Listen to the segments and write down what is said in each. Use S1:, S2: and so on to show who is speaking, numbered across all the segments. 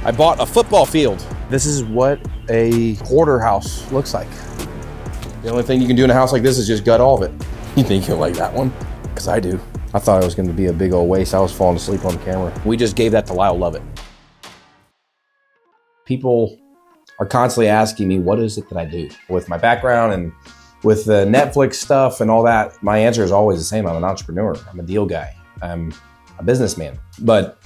S1: I bought a football field. This is what a hoarder house looks like. The only thing you can do in a house like this is just gut all of it. You think you'll like that one? Because I do. I thought it was gonna be a big old waste. I was falling asleep on camera. We just gave that to Lyle Lovett. People are constantly asking me, what is it that I do? With my background and with the Netflix stuff and all that, my answer is always the same. I'm an entrepreneur. I'm a deal guy. I'm a businessman. But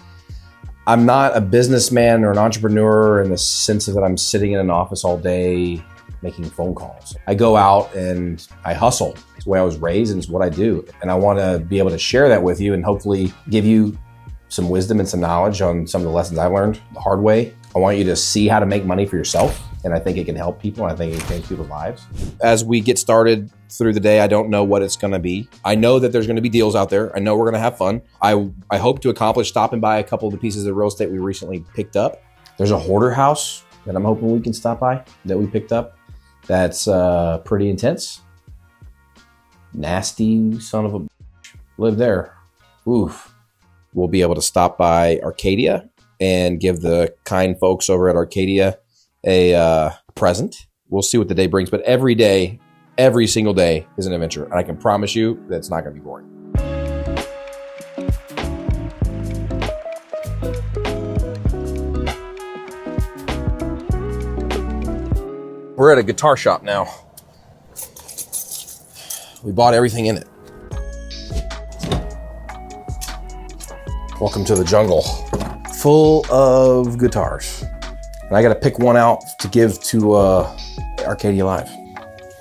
S1: I'm not a businessman or an entrepreneur in the sense that I'm sitting in an office all day making phone calls. I go out and I hustle. It's the way I was raised and it's what I do. And I want to be able to share that with you and hopefully give you some wisdom and some knowledge on some of the lessons I've learned the hard way. I want you to see how to make money for yourself. And I think it can help people. And I think it can change people's lives. As we get started through the day, I don't know what it's going to be. I know that there's going to be deals out there. I know we're going to have fun. I hope to accomplish stopping by a couple of the pieces of real estate we recently picked up. There's a hoarder house that I'm hoping we can stop by that we picked up. That's pretty intense. Nasty son of a live there. Oof. We'll be able to stop by Arcadia and give the kind folks over at Arcadia a present. We'll see what the day brings, but every day, every single day is an adventure. And I can promise you that it's not gonna be boring. We're at a guitar shop now. We bought everything in it. Welcome to the jungle, full of guitars. And I gotta pick one out to give to Arcadia Live.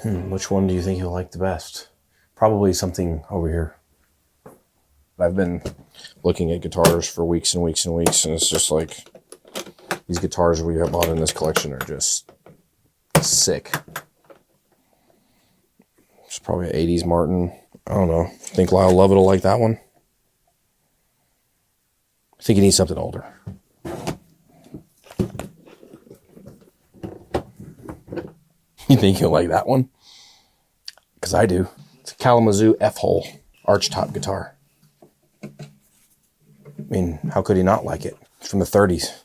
S1: Which one do you think you'll like the best? Probably something over here. I've been looking at guitars for weeks and weeks and weeks, and it's just like, these guitars we have bought in this collection are just sick. It's probably an 80s Martin. I don't know. Think Lyle Lovett will like that one? I think he needs something older. You think he'll like that one? Because I do. It's a Kalamazoo F-hole archtop guitar. I mean, how could he not like it? It's from the 30s.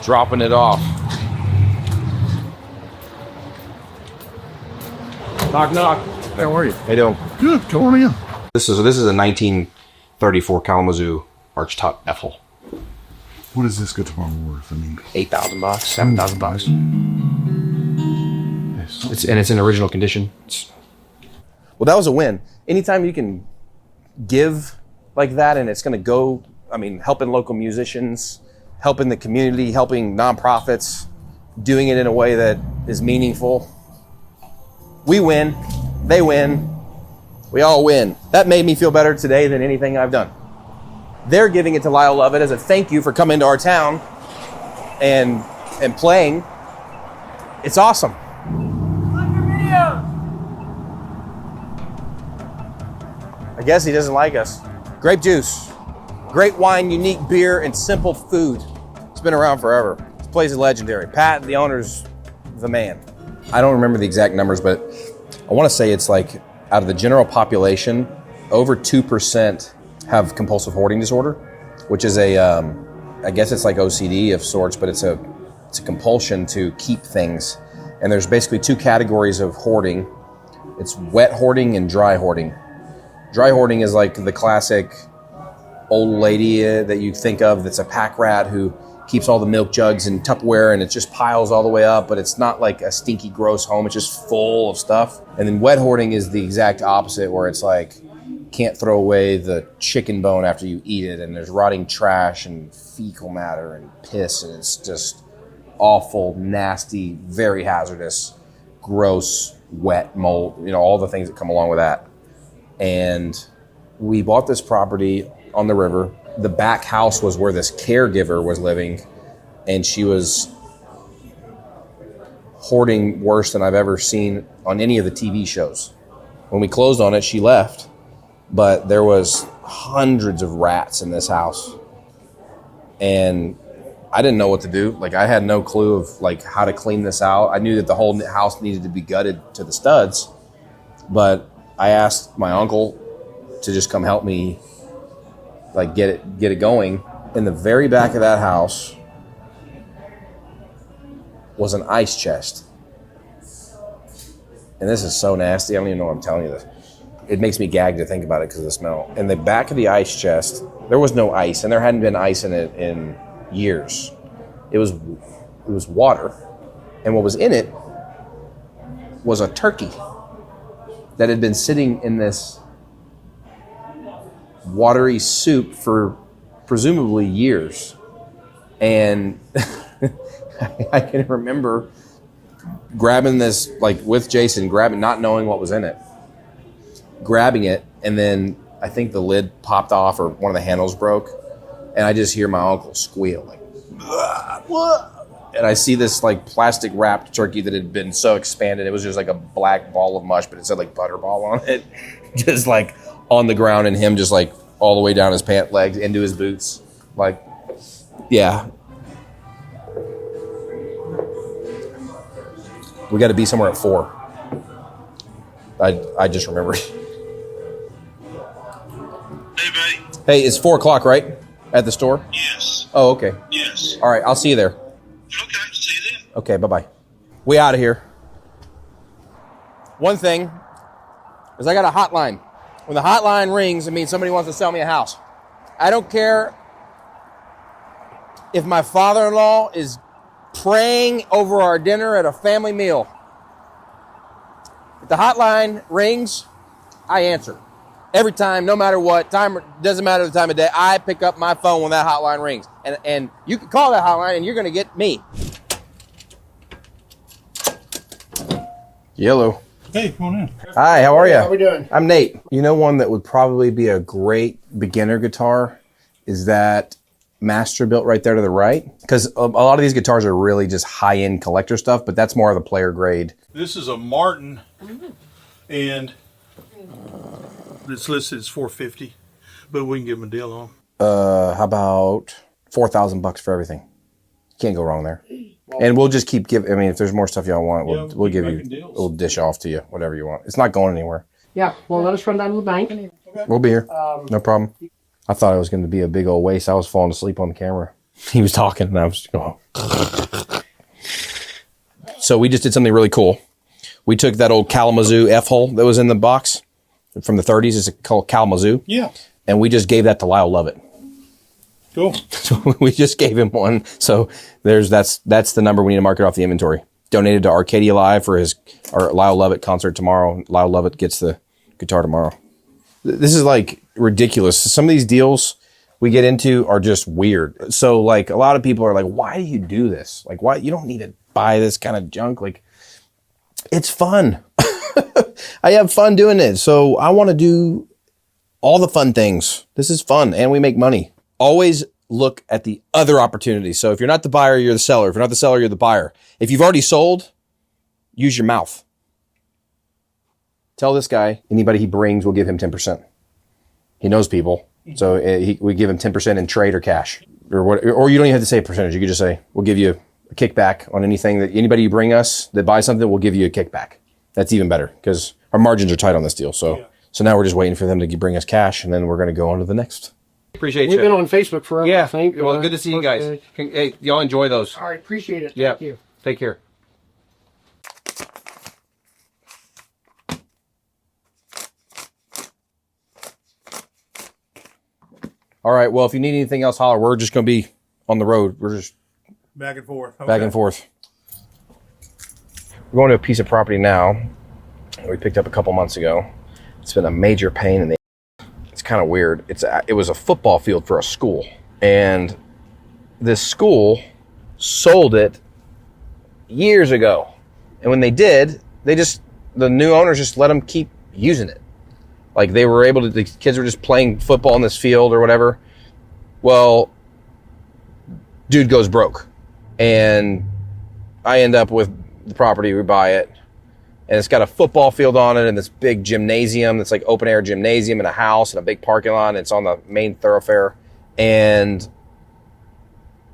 S1: Dropping it off. Knock, knock.
S2: How are you?
S1: How you doing?
S2: Good. Come on in.
S1: This is a 1934 Kalamazoo archtop F-hole.
S2: What is this guitar worth? I mean,
S1: $8,000, $7,000. It's in original condition. Well, that was a win. Anytime you can give like that, and it's going to go. I mean, helping local musicians, helping the community, helping nonprofits, doing it in a way that is meaningful. We win, they win, we all win. That made me feel better today than anything I've done. They're giving it to Lyle Lovett as a thank you for coming to our town and playing. It's awesome.
S3: Like your video.
S1: I guess he doesn't like us. Grape juice. Great wine, unique beer, and simple food. It's been around forever. This place is legendary. Pat, the owner's the man. I don't remember the exact numbers, but I want to say it's like out of the general population, over 2% have compulsive hoarding disorder, which is I guess it's like OCD of sorts, but it's a compulsion to keep things. And there's basically two categories of hoarding. It's wet hoarding and dry hoarding. Dry hoarding is like the classic old lady that you think of that's a pack rat who keeps all the milk jugs in Tupperware and it just piles all the way up, but it's not like a stinky, gross home. It's just full of stuff. And then wet hoarding is the exact opposite, where it's like, can't throw away the chicken bone after you eat it, and there's rotting trash and fecal matter and piss, and it's just awful, nasty, very hazardous, gross, wet mold, all the things that come along with that. And we bought this property on the river. The back house was where this caregiver was living, and she was hoarding worse than I've ever seen on any of the TV shows. When we closed on it, she left, but there was hundreds of rats in this house. And I didn't know what to do. Like, I had no clue of like how to clean this out. I knew that the whole house needed to be gutted to the studs, but I asked my uncle to just come help me, like get it going. In the very back of that house was an ice chest. And this is so nasty. I don't even know why I'm telling you this. It makes me gag to think about it because of the smell. In the back of the ice chest, there was no ice, and there hadn't been ice in it in years. It was water, and what was in it was a turkey that had been sitting in this watery soup for presumably years. And I can remember grabbing this, like with Jason, not knowing what was in it, grabbing it, and then I think the lid popped off or one of the handles broke, and I just hear my uncle squeal like, "What?" And I see this like plastic wrapped turkey that had been so expanded it was just like a black ball of mush, but it said like Butterball on it, just like on the ground, and him just like all the way down his pant legs into his boots, like, yeah. We got to be somewhere at 4. I just remembered.
S4: Hey, buddy.
S1: Hey, it's 4 o'clock, right? At the store?
S4: Yes.
S1: Oh, okay.
S4: Yes.
S1: All right, I'll see you there.
S4: Okay, see you then.
S1: Okay, bye-bye. We out of here. One thing is I got a hotline. When the hotline rings, it means somebody wants to sell me a house. I don't care if my father-in-law is praying over our dinner at a family meal. If the hotline rings, I answer. Every time, no matter what, time doesn't matter the time of day, I pick up my phone when that hotline rings. And you can call that hotline and you're going to get me. Yellow.
S2: Hey, come on in.
S1: Hi, how are you?
S3: How we doing?
S1: I'm Nate. You know one that would probably be a great beginner guitar is that Masterbuilt right there to the right? Because a lot of these guitars are really just high-end collector stuff, but that's more of the player grade.
S5: This is a Martin, and it's listed as $450, but we can give them a deal on.
S1: How about $4,000 for everything? Can't go wrong there. And we'll just keep giving. I mean, if there's more stuff y'all want, we'll give you.
S5: deals.
S1: We'll dish off to you whatever you want. It's not going anywhere.
S3: Yeah, well, let us run down to the bank.
S1: We'll be here. No problem. I thought it was going to be a big old waste. I was falling asleep on the camera. He was talking, and I was going. So we just did something really cool. We took that old Kalamazoo F-hole that was in the box from the 30s. It's called Kalamazoo.
S5: Yeah.
S1: And we just gave that to Lyle Lovett.
S5: Cool.
S1: So we just gave him one. So that's the number we need to mark it off the inventory. Donated to Arcadia Live for our Lyle Lovett concert tomorrow. Lyle Lovett gets the guitar tomorrow. This is like ridiculous. Some of these deals we get into are just weird. So like a lot of people are like, why do you do this? Like, why? You don't need to buy this kind of junk. Like, it's fun. I have fun doing it. So I want to do all the fun things. This is fun and we make money. Always look at the other opportunities. So if you're not the buyer, you're the seller. If you're not the seller, you're the buyer. If you've already sold, use your mouth. Tell this guy, anybody he brings, we'll give him 10%. He knows people. So we give him 10% in trade or cash. Or you don't even have to say a percentage. You could just say, we'll give you a kickback on anything that anybody you bring us that buys something, we'll give you a kickback. That's even better because our margins are tight on this deal. So now we're just waiting for them to bring us cash, and then we're going to go on to the next. Appreciate
S3: We've been on Facebook forever, I think.
S1: Well, good to see you guys. Hey, y'all enjoy those.
S3: All right, appreciate it.
S1: Yeah.
S3: Thank you.
S1: Take care. All right. Well, if you need anything else, holler. We're just going to be on the road. We're just
S5: Back and forth. Okay.
S1: back and forth. We're going to a piece of property now that we picked up a couple months ago. It's been a major pain in the. It's kind of weird. It was a football field for a school, and this school sold it years ago. And when they did, the new owners just let them keep using it. Like they were able to, the kids were just playing football in this field or whatever. Well, dude goes broke, and I end up with the property. We buy it, And it's got a football field on it and this big gymnasium that's like open air gymnasium and a house and a big parking lot. And it's on the main thoroughfare. And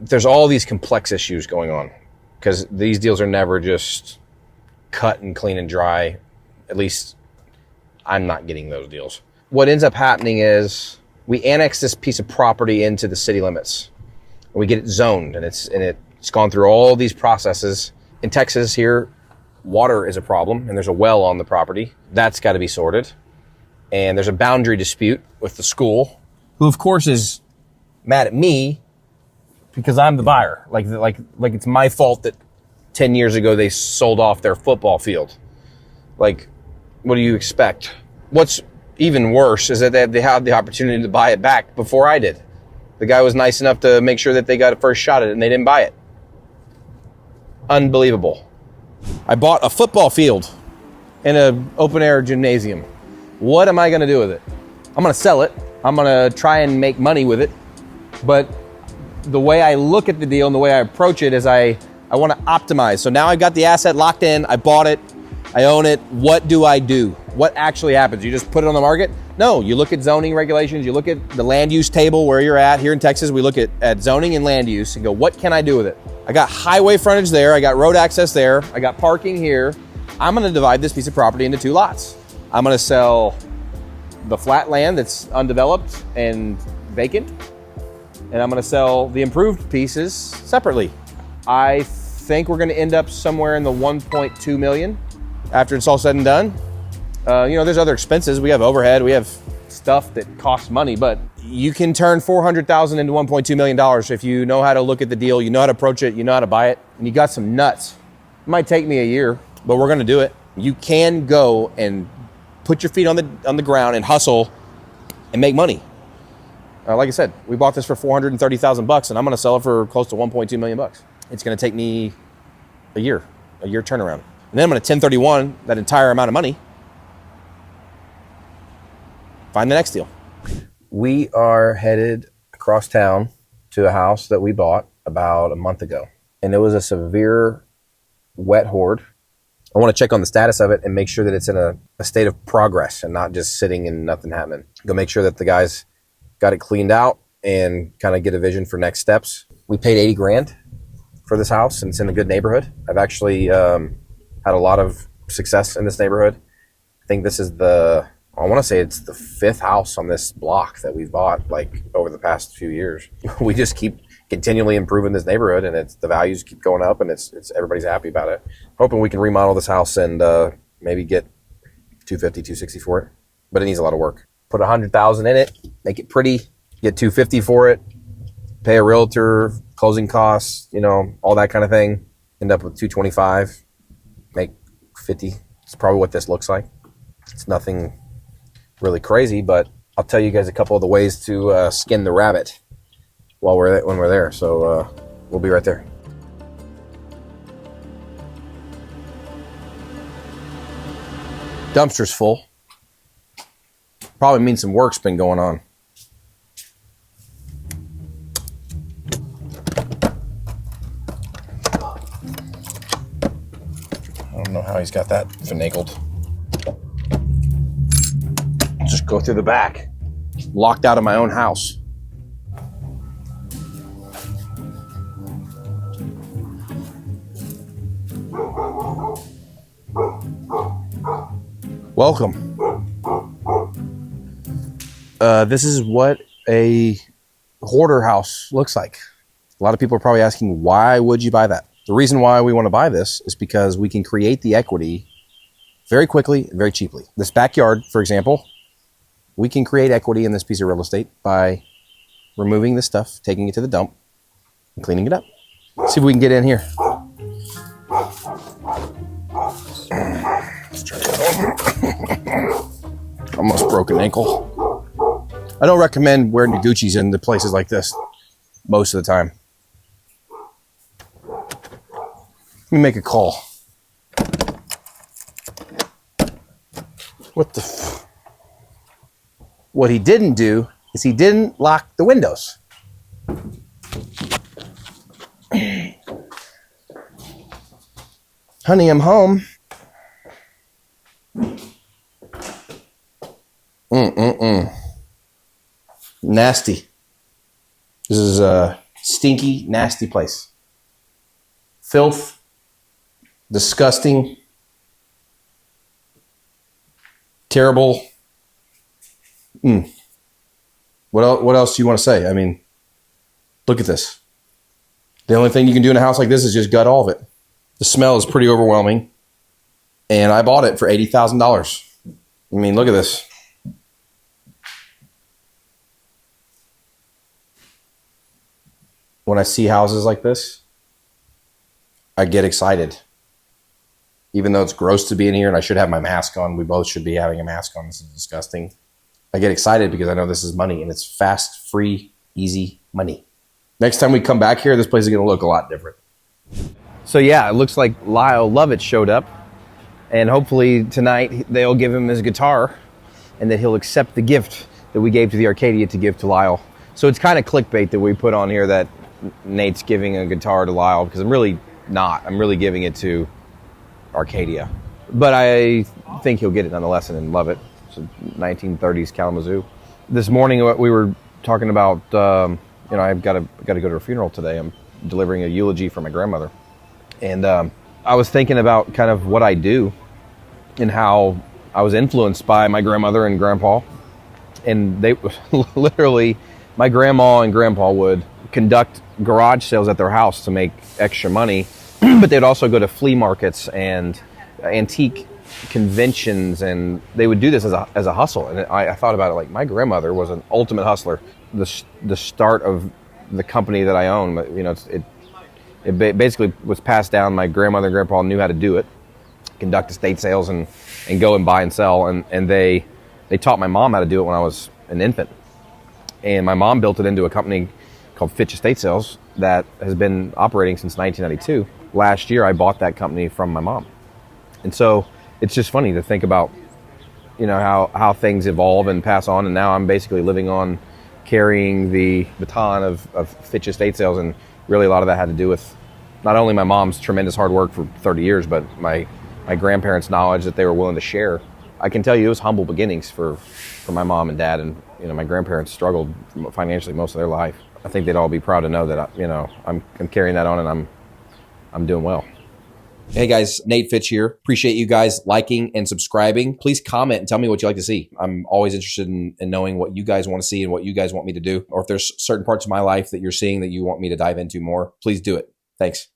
S1: there's all these complex issues going on because these deals are never just cut and clean and dry. At least I'm not getting those deals. What ends up happening is we annex this piece of property into the city limits. We get it zoned, and it's gone through all these processes. In Texas here, water is a problem, and there's a well on the property. That's got to be sorted. And there's a boundary dispute with the school, who of course is mad at me because I'm the buyer. Like it's my fault that 10 years ago they sold off their football field. Like, what do you expect? What's even worse is that they had the opportunity to buy it back before I did. The guy was nice enough to make sure that they got a first shot at it, and they didn't buy it. Unbelievable. I bought a football field and an open air gymnasium. What am I going to do with it? I'm going to sell it. I'm going to try and make money with it. But the way I look at the deal and the way I approach it is I want to optimize. So now I've got the asset locked in. I bought it. I own it. What do I do? What actually happens? You just put it on the market? No, you look at zoning regulations. You look at the land use table where you're at. Here in Texas, we look at zoning and land use and go, what can I do with it? I got highway frontage there. I got road access there. I got parking here. I'm going to divide this piece of property into 2 lots. I'm going to sell the flat land that's undeveloped and vacant, and I'm going to sell the improved pieces separately. I think we're going to end up somewhere in the 1.2 million after it's all said and done. There's other expenses. We have overhead. We have stuff that costs money, but you can turn $400,000 into $1.2 million if you know how to look at the deal, you know how to approach it, you know how to buy it, and you got some nuts. It might take me a year, but we're going to do it. You can go and put your feet on the ground and hustle and make money. Like I said, we bought this for $430,000 and I'm going to sell it for close to $1.2 million. It's going to take me a year turnaround. And then I'm going to 1031 that entire amount of money. Find the next deal. We are headed across town to a house that we bought about a month ago. And it was a severe wet hoard. I want to check on the status of it and make sure that it's in a state of progress and not just sitting and nothing happening. Go make sure that the guys got it cleaned out and kind of get a vision for next steps. We paid $80,000 for this house and it's in a good neighborhood. I've actually had a lot of success in this neighborhood. I think this is I want to say it's the 5th house on this block that we've bought like over the past few years. We just keep continually improving this neighborhood and the values keep going up and it's everybody's happy about it. Hoping we can remodel this house and maybe get $250,000, $260,000 for it, but it needs a lot of work. Put $100,000 in it, make it pretty, get $250,000 for it, pay a realtor, closing costs, all that kind of thing. End up with $225,000, make $50,000. It's probably what this looks like. It's nothing really crazy, but I'll tell you guys a couple of the ways to skin the rabbit when we're there. So we'll be right there. Dumpster's full. Probably means some work's been going on. I don't know how he's got that finagled. Just go through the back. Locked out of my own house. Welcome. This is what a hoarder house looks like. A lot of people are probably asking, why would you buy that? The reason why we want to buy this is because we can create the equity very quickly and very cheaply. This backyard, for example, we can create equity in this piece of real estate by removing this stuff, taking it to the dump, and cleaning it up. Let's see if we can get in here. Let's try it. Almost broke an ankle. I don't recommend wearing your Gucci's into places like this most of the time. Let me make a call. What he didn't do is he didn't lock the windows. Honey, I'm home. Nasty. This is a stinky, nasty place. Filth. Disgusting. Terrible. What else do you want to say? I mean, look at this. The only thing you can do in a house like this is just gut all of it. The smell is pretty overwhelming. And I bought it for $80,000. I mean, look at this. When I see houses like this, I get excited. Even though it's gross to be in here and I should have my mask on. We both should be having a mask on. This is disgusting. I get excited because I know this is money and it's fast, free, easy money. Next time we come back here, this place is going to look a lot different. So yeah, it looks like Lyle Lovett showed up. And hopefully tonight they'll give him his guitar and that he'll accept the gift that we gave to the Arcadia to give to Lyle. So it's kind of clickbait that we put on here that Nate's giving a guitar to Lyle, because I'm really not. I'm really giving it to Arcadia. But I think he'll get it nonetheless and love it. It's a 1930s Kalamazoo. This morning we were talking about, I've got to go to a funeral today. I'm delivering a eulogy for my grandmother. And I was thinking about kind of what I do and how I was influenced by my grandmother and grandpa. And they literally, my grandma and grandpa would conduct garage sales at their house to make extra money, but they'd also go to flea markets and antique conventions, and they would do this as a hustle. And I thought about it like my grandmother was an ultimate hustler. The start of the company that I own, it basically was passed down. My grandmother and grandpa knew how to do it, conduct estate sales and go and buy and sell, and they taught my mom how to do it when I was an infant. And my mom built it into a company called Fitch Estate Sales that has been operating since 1992. Last year, I bought that company from my mom. And so it's just funny to think about, how things evolve and pass on. And now I'm basically living on carrying the baton of Fitch Estate Sales. And really a lot of that had to do with not only my mom's tremendous hard work for 30 years, but my grandparents' knowledge that they were willing to share. I can tell you it was humble beginnings for my mom and dad. And, my grandparents struggled financially most of their life. I think they'd all be proud to know that, I'm carrying that on and I'm doing well. Hey guys, Nate Fitch here. Appreciate you guys liking and subscribing. Please comment and tell me what you like to see. I'm always interested in knowing what you guys want to see and what you guys want me to do. Or if there's certain parts of my life that you're seeing that you want me to dive into more, please do it. Thanks.